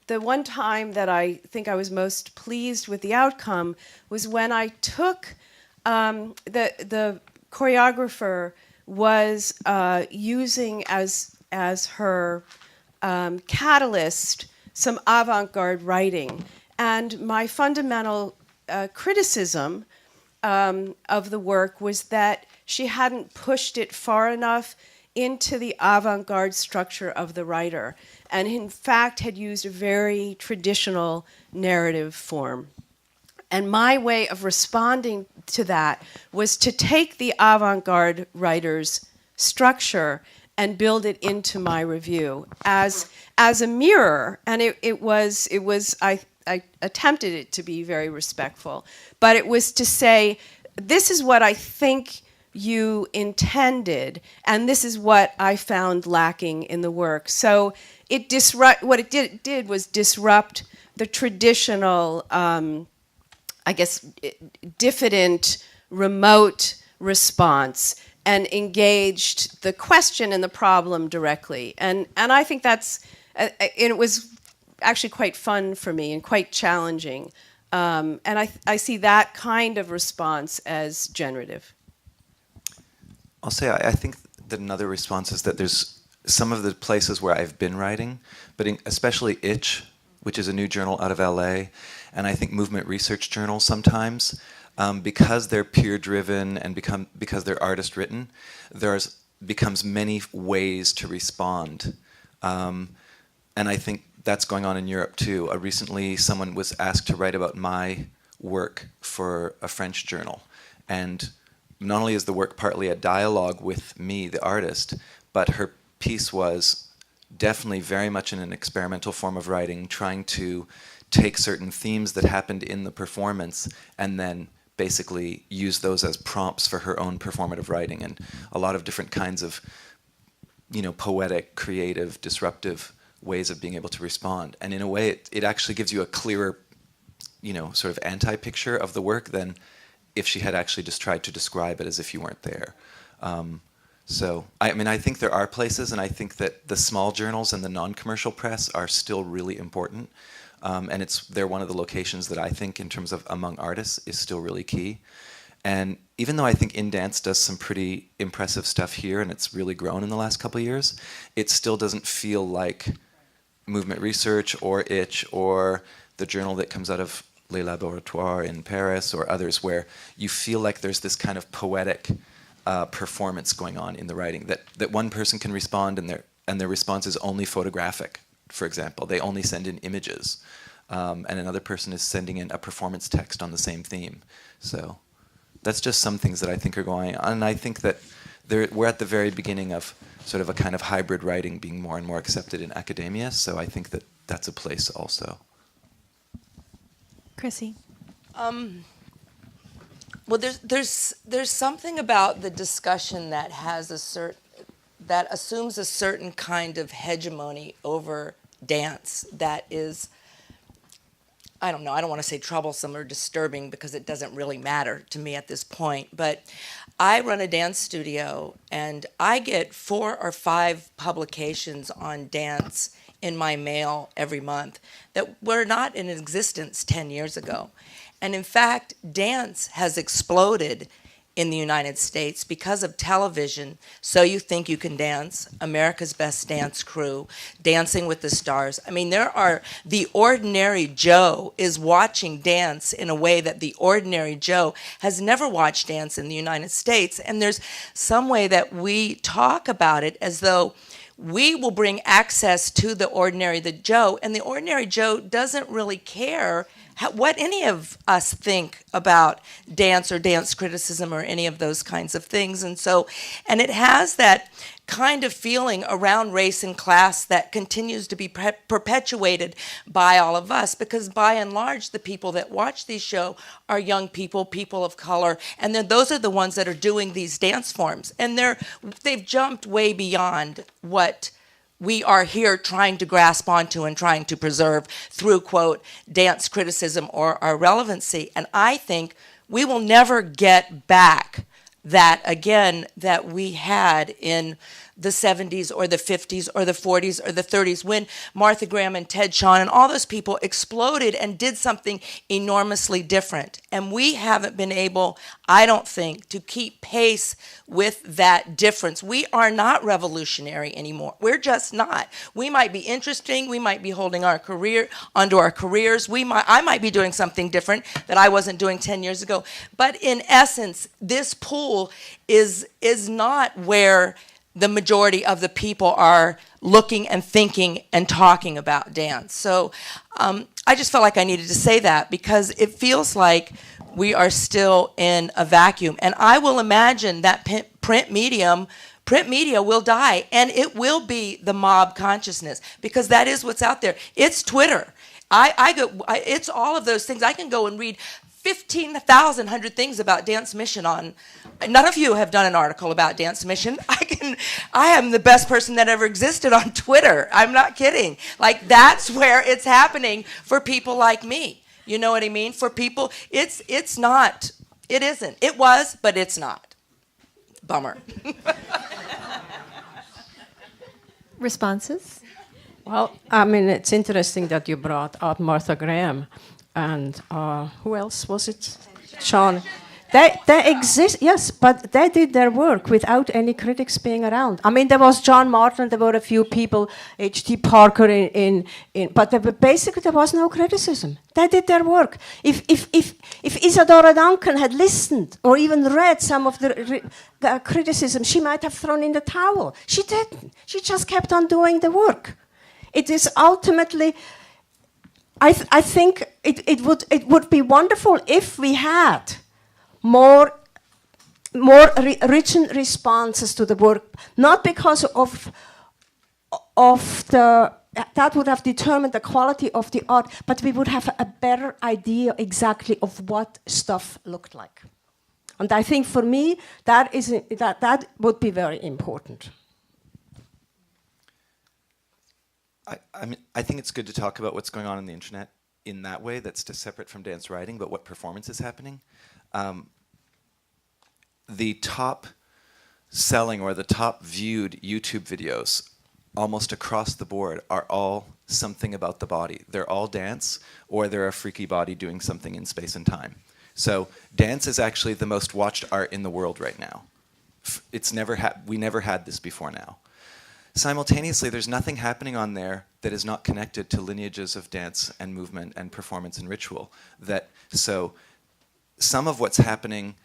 the one time that I think I was most pleased with the outcome was when I took the choreographer was using as her catalyst some avant-garde writing, and my fundamental criticism of the work was that she hadn't pushed it far enough into the avant-garde structure of the writer, and in fact had used a very traditional narrative form. And my way of responding to that was to take the avant-garde writer's structure and build it into my review as a mirror. And it was I attempted it to be very respectful, but it was to say, this is what I think you intended, and this is what I found lacking in the work. So what it did was disrupt the traditional, I guess, diffident, remote response, and engaged the question and the problem directly. And I think it was actually quite fun for me and quite challenging. And I see that kind of response as generative. I'll say I think that another response is that there's some of the places where I've been writing, but especially Itch, which is a new journal out of LA, and I think Movement Research Journal sometimes, because they're peer-driven and because they're artist-written, becomes many ways to respond. And I think that's going on in Europe too. Recently, someone was asked to write about my work for a French journal, and not only is the work partly a dialogue with me, the artist, but her piece was definitely very much in an experimental form of writing, trying to take certain themes that happened in the performance and then basically use those as prompts for her own performative writing, and a lot of different kinds of, poetic, creative, disruptive ways of being able to respond. And in a way, it actually gives you a clearer, sort of anti-picture of the work than if she had actually just tried to describe it as if you weren't there. So, I think there are places, and I think that the small journals and the non-commercial press are still really important. And they're one of the locations that I think, in terms of among artists, is still really key. And even though I think In Dance does some pretty impressive stuff here, and it's really grown in the last couple of years, it still doesn't feel like Movement Research or Itch or the journal that comes out of Les Laboratoires in Paris or others, where you feel like there's this kind of poetic performance going on in the writing, that one person can respond and their response is only photographic, for example. They only send in images, and another person is sending in a performance text on the same theme. So that's just some things that I think are going on, and I think that we're at the very beginning of sort of a kind of hybrid writing being more and more accepted in academia, so I think that that's a place also. Chrissy. Well, there's something about the discussion that that assumes a certain kind of hegemony over dance that is, I don't know, I don't want to say troublesome or disturbing because it doesn't really matter to me at this point, but I run a dance studio and I get 4 or 5 publications on dance in my mail every month that were not in existence 10 years ago. And in fact, dance has exploded in the United States because of television. So You Think You Can Dance, America's Best Dance Crew, Dancing with the Stars. The ordinary Joe is watching dance in a way that the ordinary Joe has never watched dance in the United States. And there's some way that we talk about it as though we will bring access to the ordinary Joe, and the ordinary Joe doesn't really care what any of us think about dance or dance criticism or any of those kinds of things. And it has that kind of feeling around race and class that continues to be perpetuated by all of us, because by and large, the people that watch these shows are young people, people of color, and then those are the ones that are doing these dance forms. And they've jumped way beyond what we are here trying to grasp onto and trying to preserve through, quote, dance criticism or our relevancy. And I think we will never get back that, again, that we had in the 70s or the 50s or the 40s or the 30s, when Martha Graham and Ted Shawn and all those people exploded and did something enormously different. And we haven't been able, I don't think, to keep pace with that difference. We are not revolutionary anymore. We're just not. We might be interesting. We might be holding our career onto our careers. I might be doing something different that I wasn't doing 10 years ago. But in essence, this pool is not where the majority of the people are looking and thinking and talking about dance. So I just felt like I needed to say that, because it feels like we are still in a vacuum. And I will imagine that print media will die, and it will be the mob consciousness, because that is what's out there. It's Twitter. It's all of those things. I can go and read 15,100 things about Dance Mission on. None of you have done an article about Dance Mission. I am the best person that ever existed on Twitter. I'm not kidding. Like, that's where it's happening for people like me. You know what I mean? For people, it's not. It isn't. It was, but it's not. Bummer. Responses? Well, I mean, it's interesting that you brought out Martha Graham and who else was it? Sean. They exist, yes, but they did their work without any critics being around. I mean, there was John Martin, there were a few people, H.T. Parker, but basically there was no criticism. They did their work. If Isadora Duncan had listened or even read some of the criticism, she might have thrown in the towel. She didn't. She just kept on doing the work. It is ultimately, I think it would be wonderful if we had more written responses to the work, not because of that would have determined the quality of the art, but we would have a better idea exactly of what stuff looked like. And I think for me that would be very important. I mean, I think it's good to talk about what's going on the internet in that way, that's separate from dance writing, but what performance is happening. The top selling or the top viewed YouTube videos almost across the board are all something about the body. They're all dance, or they're a freaky body doing something in space and time. So dance is actually the most watched art in the world right now. We never had this before now. Simultaneously, there's nothing happening on there that is not connected to lineages of dance and movement and performance and ritual. So some of what's happening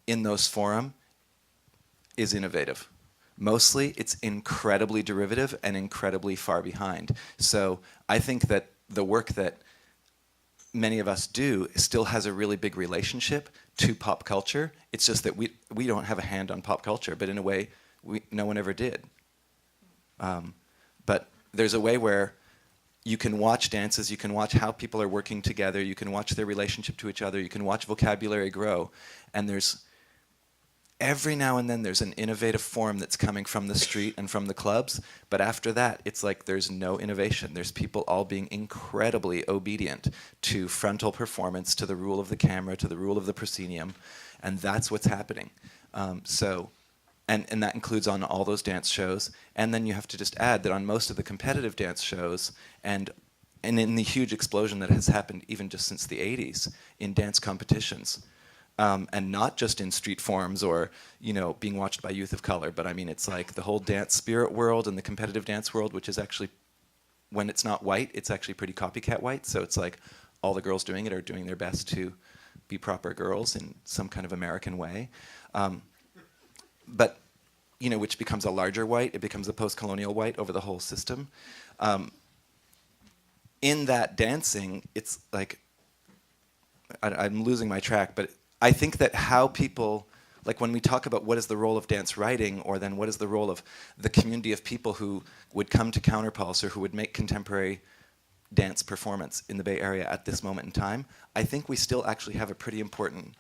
in those forums is innovative. Mostly, it's incredibly derivative and incredibly far behind. So I think that the work that many of us do still has a really big relationship to pop culture. It's just that we don't have a hand on pop culture, but in a way, no one ever did. But there's a way where you can watch dances, you can watch how people are working together, you can watch their relationship to each other, you can watch vocabulary grow, and every now and then there's an innovative form that's coming from the street and from the clubs, but after that it's like there's no innovation. There's people all being incredibly obedient to frontal performance, to the rule of the camera, to the rule of the proscenium, and that's what's happening. And that includes on all those dance shows. And then you have to just add that on most of the competitive dance shows and in the huge explosion that has happened even just since the 80s in dance competitions, and not just in street forums or being watched by youth of color, but I mean it's like the whole dance spirit world and the competitive dance world, which is actually, when it's not white, it's actually pretty copycat white. So it's like all the girls doing it are doing their best to be proper girls in some kind of American way. But which becomes a larger white, it becomes a post-colonial white over the whole system. In that dancing, it's like, I'm losing my track, but I think that how people, like when we talk about what is the role of dance writing, or then what is the role of the community of people who would come to Counterpulse or who would make contemporary dance performance in the Bay Area at this moment in time, I think we still actually have a pretty important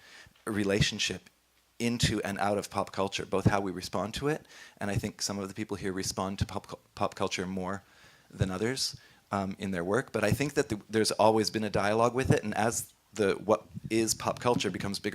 relationship into and out of pop culture, both how we respond to it, and I think some of the people here respond to pop culture more than others in their work, but I think that there's always been a dialogue with it, and as what is pop culture becomes bigger